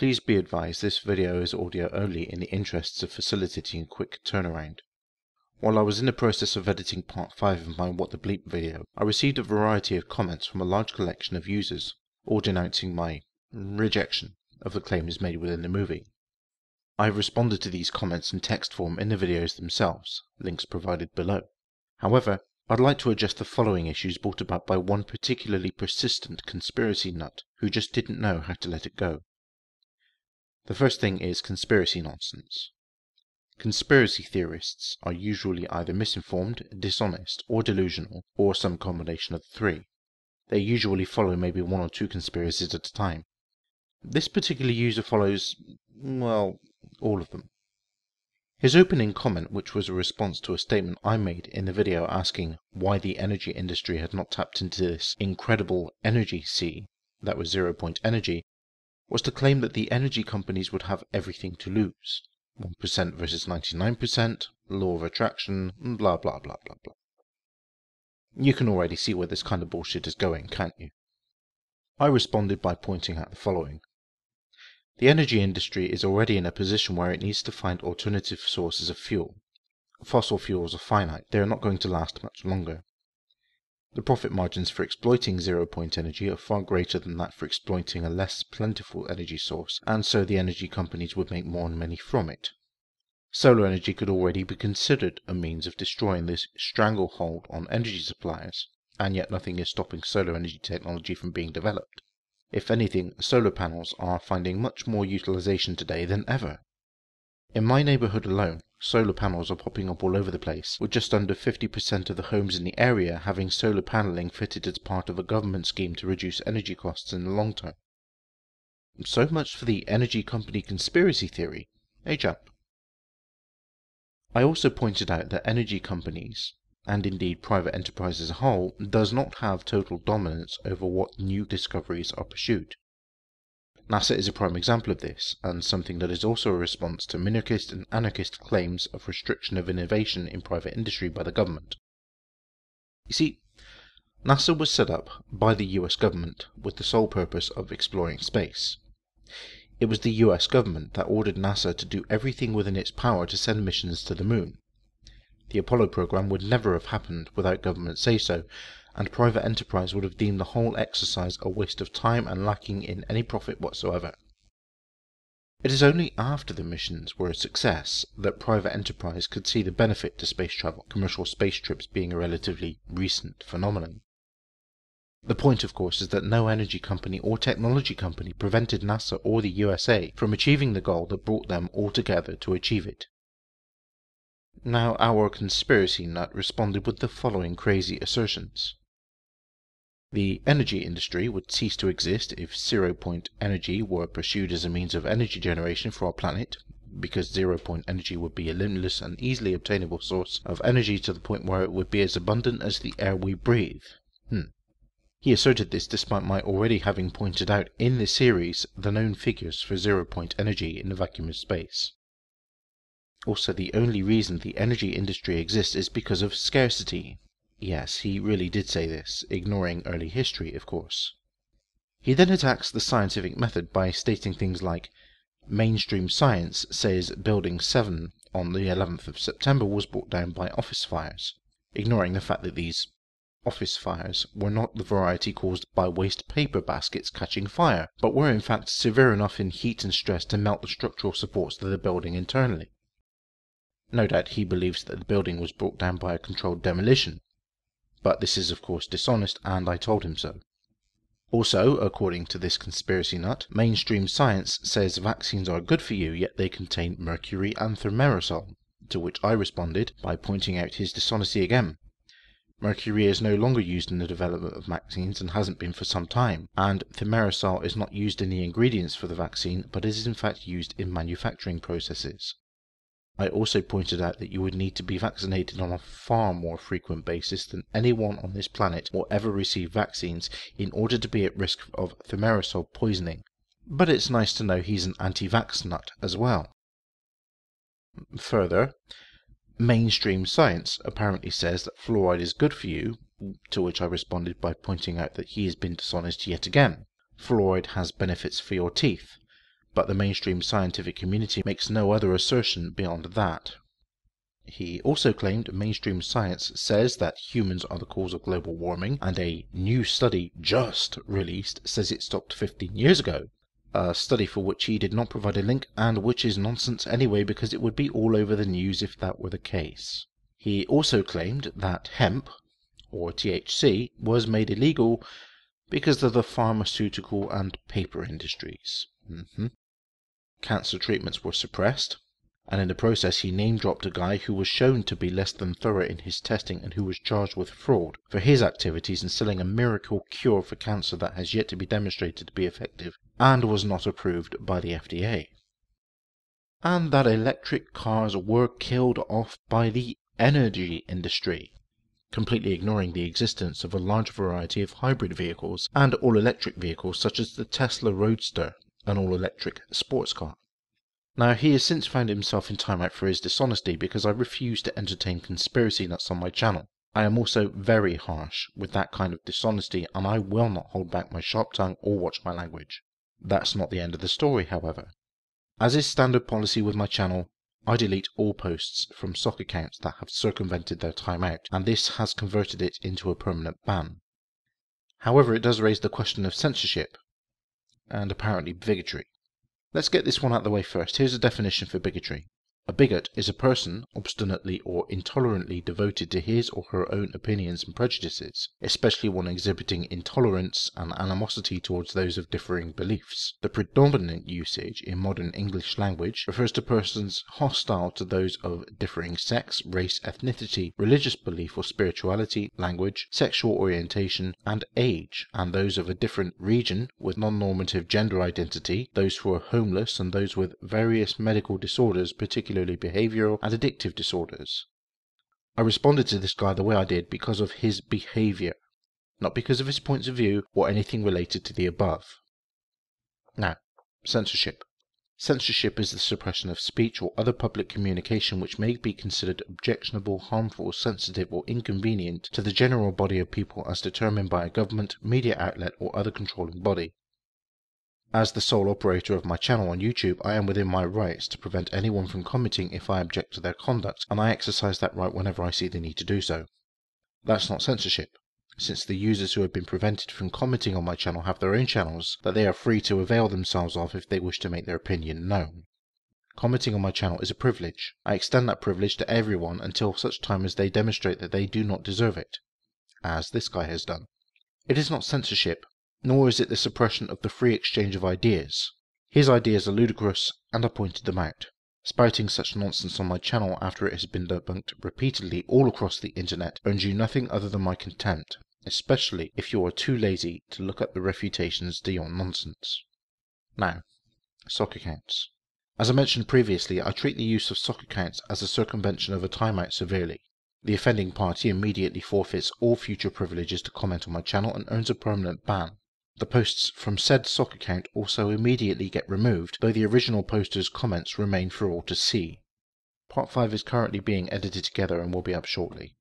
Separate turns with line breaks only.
Please be advised this video is audio only in the interests of facilitating a quick turnaround. While I was in the process of editing part 5 of my What the Bleep video, I received a variety of comments from a large collection of users, all denouncing my rejection of the claims made within the movie. I have responded to these comments in text form in the videos themselves, links provided below. However, I'd like to address the following issues brought about by one particularly persistent conspiracy nut who just didn't know how to let it go. The first thing is conspiracy nonsense. Conspiracy theorists are usually either misinformed, dishonest, or delusional, or some combination of the three. They usually follow maybe one or two conspiracies at a time. This particular user follows, well, all of them. His opening comment, which was a response to a statement I made in the video asking why the energy industry had not tapped into this incredible energy sea, that was 0 point energy, was to claim that the energy companies would have everything to lose. 1% versus 99%, law of attraction, blah blah blah blah blah. You can already see where this kind of bullshit is going, can't you? I responded by pointing out the following. The energy industry is already in a position where it needs to find alternative sources of fuel. Fossil fuels are finite, they are not going to last much longer. The profit margins for exploiting 0 point energy are far greater than that for exploiting a less plentiful energy source, and so the energy companies would make more money from it. Solar energy could already be considered a means of destroying this stranglehold on energy suppliers, and yet nothing is stopping solar energy technology from being developed. If anything, solar panels are finding much more utilization today than ever. In my neighborhood alone, solar panels are popping up all over the place, with just under 50% of the homes in the area having solar paneling fitted as part of a government scheme to reduce energy costs in the long term. So much for the energy company conspiracy theory, a jump. I also pointed out that energy companies, and indeed private enterprise as a whole, does not have total dominance over what new discoveries are pursued. NASA is a prime example of this, and something that is also a response to minarchist and anarchist claims of restriction of innovation in private industry by the government. You see, NASA was set up by the US government with the sole purpose of exploring space. It was the US government that ordered NASA to do everything within its power to send missions to the moon. The Apollo program would never have happened without government say-so, and private enterprise would have deemed the whole exercise a waste of time and lacking in any profit whatsoever. It is only after the missions were a success that private enterprise could see the benefit to space travel, commercial space trips being a relatively recent phenomenon. The point, of course, is that no energy company or technology company prevented NASA or the USA from achieving the goal that brought them all together to achieve it. Now, our conspiracy nut responded with the following crazy assertions. The energy industry would cease to exist if 0 point energy were pursued as a means of energy generation for our planet, because 0 point energy would be a limitless and easily obtainable source of energy to the point where it would be as abundant as the air we breathe. He asserted this despite my already having pointed out in this series the known figures for 0 point energy in the vacuum of space. Also, the only reason the energy industry exists is because of scarcity. Yes, he really did say this, ignoring early history, of course. He then attacks the scientific method by stating things like, mainstream science says Building 7 on the 11th of September was brought down by office fires, ignoring the fact that these office fires were not the variety caused by waste paper baskets catching fire, but were in fact severe enough in heat and stress to melt the structural supports of the building internally. No doubt he believes that the building was brought down by a controlled demolition, but this is of course dishonest, and I told him so. Also, according to this conspiracy nut, mainstream science says vaccines are good for you, yet they contain mercury and thimerosal, to which I responded by pointing out his dishonesty again. Mercury is no longer used in the development of vaccines and hasn't been for some time, and thimerosal is not used in the ingredients for the vaccine, but is in fact used in manufacturing processes. I also pointed out that you would need to be vaccinated on a far more frequent basis than anyone on this planet will ever receive vaccines in order to be at risk of thimerosal poisoning. But it's nice to know he's an anti-vax nut as well. Further, mainstream science apparently says that fluoride is good for you, to which I responded by pointing out that he has been dishonest yet again. Fluoride has benefits for your teeth, but the mainstream scientific community makes no other assertion beyond that. He also claimed mainstream science says that humans are the cause of global warming, and a new study just released says it stopped 15 years ago. A study for which he did not provide a link, and which is nonsense anyway because it would be all over the news if that were the case. He also claimed that hemp, or THC, was made illegal because of the pharmaceutical and paper industries. Cancer treatments were suppressed, and in the process he name-dropped a guy who was shown to be less than thorough in his testing and who was charged with fraud for his activities in selling a miracle cure for cancer that has yet to be demonstrated to be effective and was not approved by the FDA. And that electric cars were killed off by the energy industry, completely ignoring the existence of a large variety of hybrid vehicles and all-electric vehicles such as the Tesla Roadster, an all-electric sports car. Now, he has since found himself in timeout for his dishonesty because I refuse to entertain conspiracy nuts on my channel. I am also very harsh with that kind of dishonesty, and I will not hold back my sharp tongue or watch my language. That's not the end of the story, however. As is standard policy with my channel, I delete all posts from sock accounts that have circumvented their timeout, and this has converted it into a permanent ban. However, it does raise the question of censorship, and apparently bigotry. Let's get this one out of the way first. Here's a definition for bigotry. A bigot is a person obstinately or intolerantly devoted to his or her own opinions and prejudices, especially one exhibiting intolerance and animosity towards those of differing beliefs. The predominant usage in modern English language refers to persons hostile to those of differing sex, race, ethnicity, religious belief or spirituality, language, sexual orientation, and age, and those of a different region with non-normative gender identity, those who are homeless, and those with various medical disorders, particularly behavioral and addictive disorders. I responded to this guy the way I did because of his behavior, not because of his points of view or anything related to the above. Now, censorship. Censorship is the suppression of speech or other public communication which may be considered objectionable, harmful, sensitive, or inconvenient to the general body of people as determined by a government, media outlet, or other controlling body. As the sole operator of my channel on YouTube, I am within my rights to prevent anyone from commenting if I object to their conduct, and I exercise that right whenever I see the need to do so. That's not censorship, since the users who have been prevented from commenting on my channel have their own channels that they are free to avail themselves of if they wish to make their opinion known. Commenting on my channel is a privilege. I extend that privilege to everyone until such time as they demonstrate that they do not deserve it, as this guy has done. It is not censorship, nor is it the suppression of the free exchange of ideas. His ideas are ludicrous, and I pointed them out. Spouting such nonsense on my channel after it has been debunked repeatedly all across the internet earns you nothing other than my contempt, especially if you are too lazy to look up the refutations to your nonsense. Now, sock accounts. As I mentioned previously, I treat the use of sock accounts as a circumvention of a timeout severely. The offending party immediately forfeits all future privileges to comment on my channel and earns a permanent ban. The posts from said sock account also immediately get removed, though the original poster's comments remain for all to see. Part 5 is currently being edited together and will be up shortly.